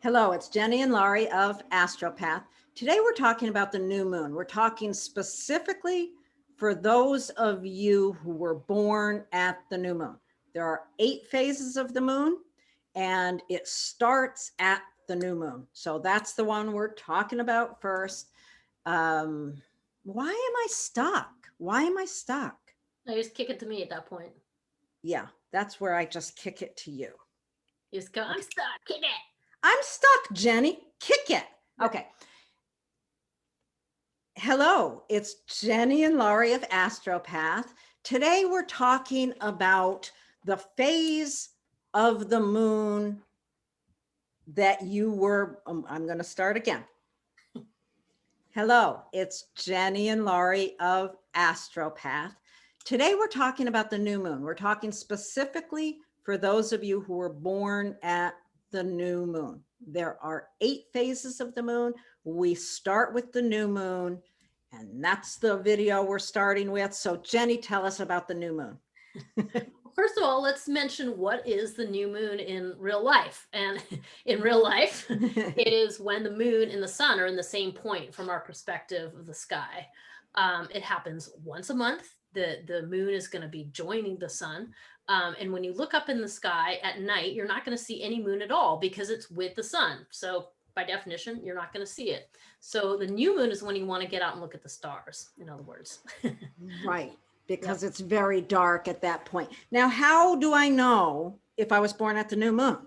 Hello, it's Jennie and Laurie of Astropath. Today we're talking about the new moon. We're talking specifically for those of you who were born at the new moon. There are 8 phases of the moon and it starts at the new moon. So that's the one we're talking about first. Why am I stuck? Why am I stuck? I just kick it to me at that point. Yeah, that's where I just kick it to you. You just go, I'm stuck, kick it. I'm stuck, Jennie. Kick it. Okay. Hello, it's Jennie and Laurie of Astropath. Today we're talking about the phase of the moon that you were, I'm going to start again. Hello, it's Jennie and Laurie of Astropath. Today we're talking about the new moon. We're talking specifically for those of you who were born at the new moon. There are 8 phases of the moon. We start with the new moon, and that's the video we're starting with. So Jennie, tell us about the new moon. First of all, let's mention what is the new moon in real life. And in real life, it is when the moon and the sun are in the same point from our perspective of the sky. It happens once a month. The moon is going to be joining the sun. And when you look up in the sky at night, you're not going to see any moon at all because it's with the sun. So by definition, you're not going to see it. So the new moon is when you want to get out and look at the stars, in other words. Right, because it's very dark at that point. Now, how do I know if I was born at the new moon?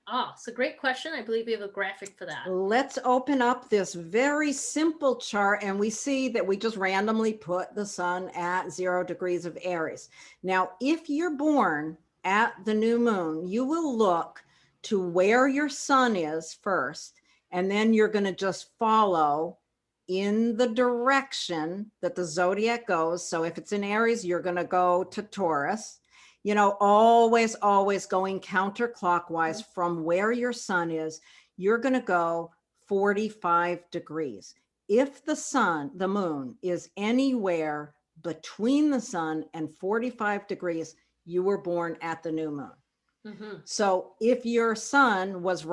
Oh, it's a great question. I believe we have a graphic for that. Let's open up this very simple chart and we see that we just randomly put the sun at 0 degrees of Aries. Now, if you're born at the new moon, you will look to where your sun is first, and then you're going to just follow in the direction that the zodiac goes. So if it's in Aries, you're going to go to Taurus. You know, always going counterclockwise from where your sun is. You're going to go 45 degrees. If the moon is anywhere between the sun and 45 degrees, you were born at the new moon. So if your sun was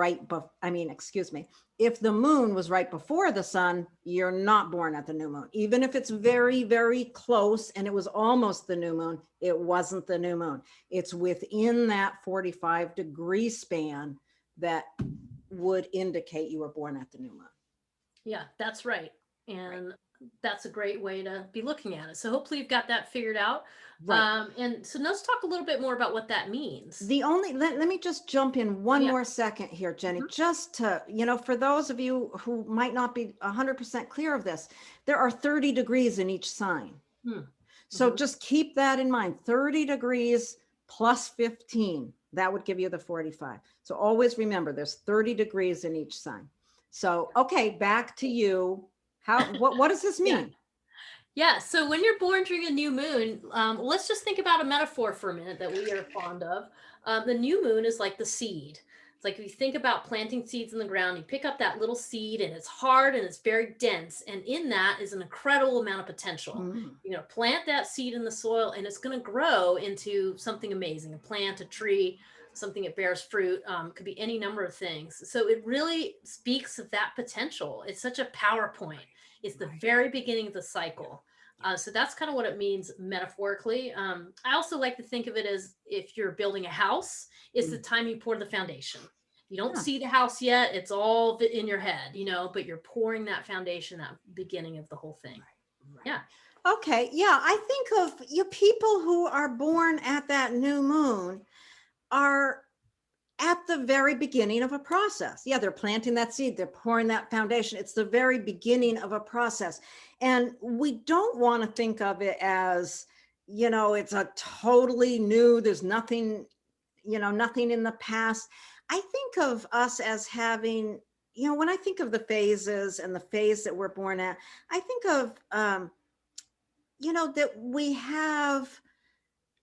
if the moon was right before the sun, you're not born at the new moon. Even if it's very, very close and it was almost the new moon, it wasn't the new moon. It's within that 45 degree span that would indicate you were born at the new moon. Yeah, that's right. And that's a great way to be looking at it. So hopefully you've got that figured out. Right. And so let's talk a little bit more about what that means. Let me just jump in one more second here, Jennie, just to, for those of you who might not be 100% clear of this, there are 30 degrees in each sign. So just keep that in mind, 30 degrees plus 15, that would give you the 45. So always remember there's 30 degrees in each sign. So, okay, back to you. What does this mean? Yeah, so when you're born during a new moon, let's just think about a metaphor for a minute that we are fond of. The new moon is like the seed. It's like if you think about planting seeds in the ground, you pick up that little seed and it's hard and it's very dense. And in that is an incredible amount of potential. You're going to plant that seed in the soil and it's going to grow into something amazing, a plant, a tree, something that bears fruit. Could be any number of things. So it really speaks of that potential. It's such a PowerPoint. It's the very beginning of the cycle. So that's kind of what it means metaphorically. I also like to think of it as if you're building a house, it's the time you pour the foundation. You don't see the house yet. It's all in your head, but you're pouring that foundation, that beginning of the whole thing. Right. Yeah. Okay. Yeah. I think of you people who are born at that new moon are at the very beginning of a process. Yeah, they're planting that seed, they're pouring that foundation. It's the very beginning of a process. And we don't want to think of it as, it's a totally new, there's nothing, nothing in the past. I think of us as having, when I think of the phases and the phase that we're born at, I think of, that we have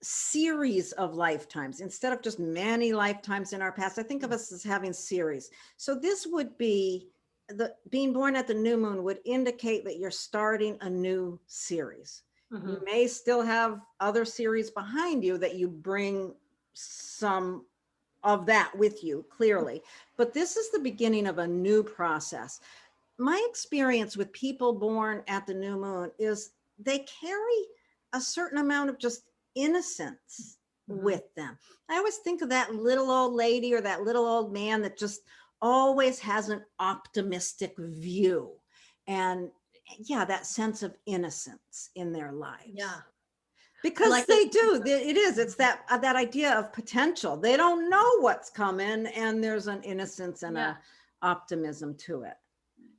series of lifetimes instead of just many lifetimes in our past. I think of us as having series. So this would be being born at the new moon would indicate that you're starting a new series. You may still have other series behind you that you bring some of that with you, clearly. But this is the beginning of a new process. My experience with people born at the new moon is they carry a certain amount of just innocence with them. I always think of that little old lady or that little old man that just always has an optimistic view. And yeah, that sense of innocence in their lives. Yeah. Because like they do. It is. It's that idea of potential. They don't know what's coming, and there's an innocence and a optimism to it.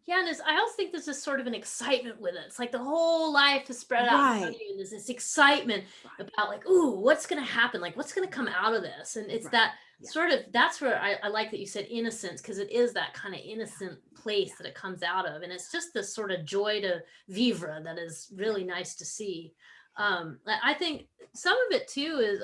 Yeah, and I also think there's this sort of an excitement with it. It's like the whole life is spread out in front of you, and there's this excitement about like, ooh, what's going to happen? Like, what's going to come out of this? And it's that sort of, that's where I like that you said innocence, because it is that kind of innocent place that it comes out of. And it's just this sort of joy to vivre that is really nice to see. I think some of it too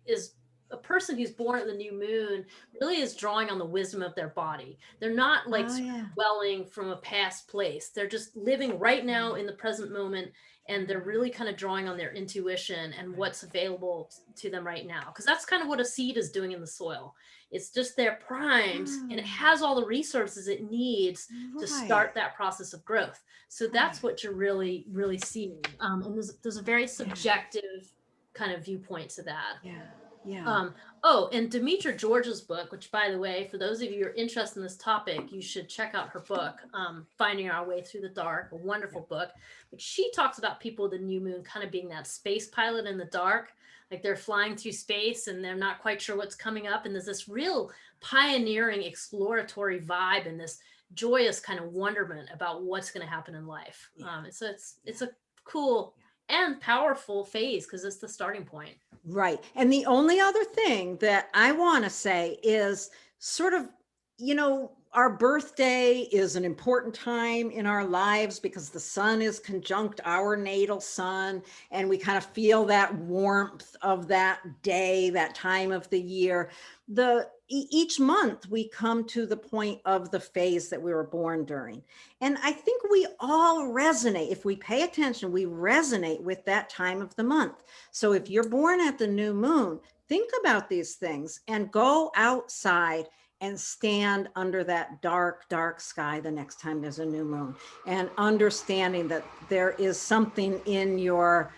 is a person who's born at the new moon really is drawing on the wisdom of their body. They're not like dwelling from a past place. They're just living right now in the present moment. And they're really kind of drawing on their intuition and what's available to them right now. Because that's kind of what a seed is doing in the soil. It's just they're primed and it has all the resources it needs to start that process of growth. So that's what you're really, really seeing. And there's a very subjective kind of viewpoint to that. And Demetra George's book, which by the way, for those of you who are interested in this topic, you should check out her book, Finding Our Way Through the Dark, a wonderful book. But she talks about people with the new moon kind of being that space pilot in the dark, like they're flying through space and they're not quite sure what's coming up. And there's this real pioneering, exploratory vibe and this joyous kind of wonderment about what's going to happen in life. So it's a cool and powerful phase because it's the starting point. Right. And the only other thing that I want to say is sort of, our birthday is an important time in our lives because the sun is conjunct our natal sun, and we kind of feel that warmth of that day, that time of the year. Each month we come to the point of the phase that we were born during. And I think we all resonate. If we pay attention, we resonate with that time of the month. So if you're born at the new moon, think about these things and go outside and stand under that dark, dark sky the next time there's a new moon, and understanding that there is something in your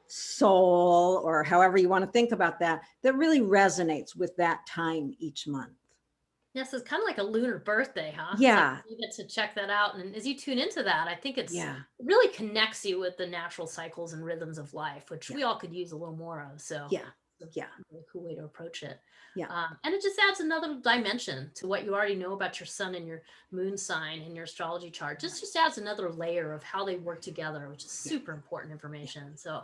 soul, or however you want to think about that, that really resonates with that time each month. Yes, it's kind of like a lunar birthday, huh? Yeah. Like you get to check that out. And as you tune into that, I think it really connects you with the natural cycles and rhythms of life, which we all could use a little more of. So it's a really cool way to approach it. And it just adds another dimension to what you already know about your sun and your moon sign and your astrology chart. Just adds another layer of how they work together, which is super important information. So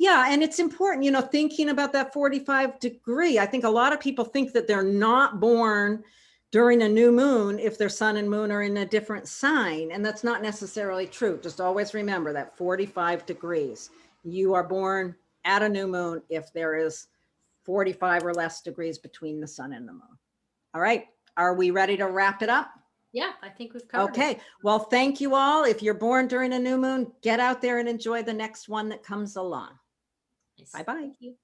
and it's important, thinking about that 45 degree. I think a lot of people think that they're not born during a new moon if their sun and moon are in a different sign. And that's not necessarily true. Just always remember that 45 degrees. You are born at a new moon if there is 45 or less degrees between the sun and the moon. All right. Are we ready to wrap it up? Yeah, I think we've covered it. Okay. Well, thank you all. If you're born during a new moon, get out there and enjoy the next one that comes along. Nice. Bye-bye. Thank you.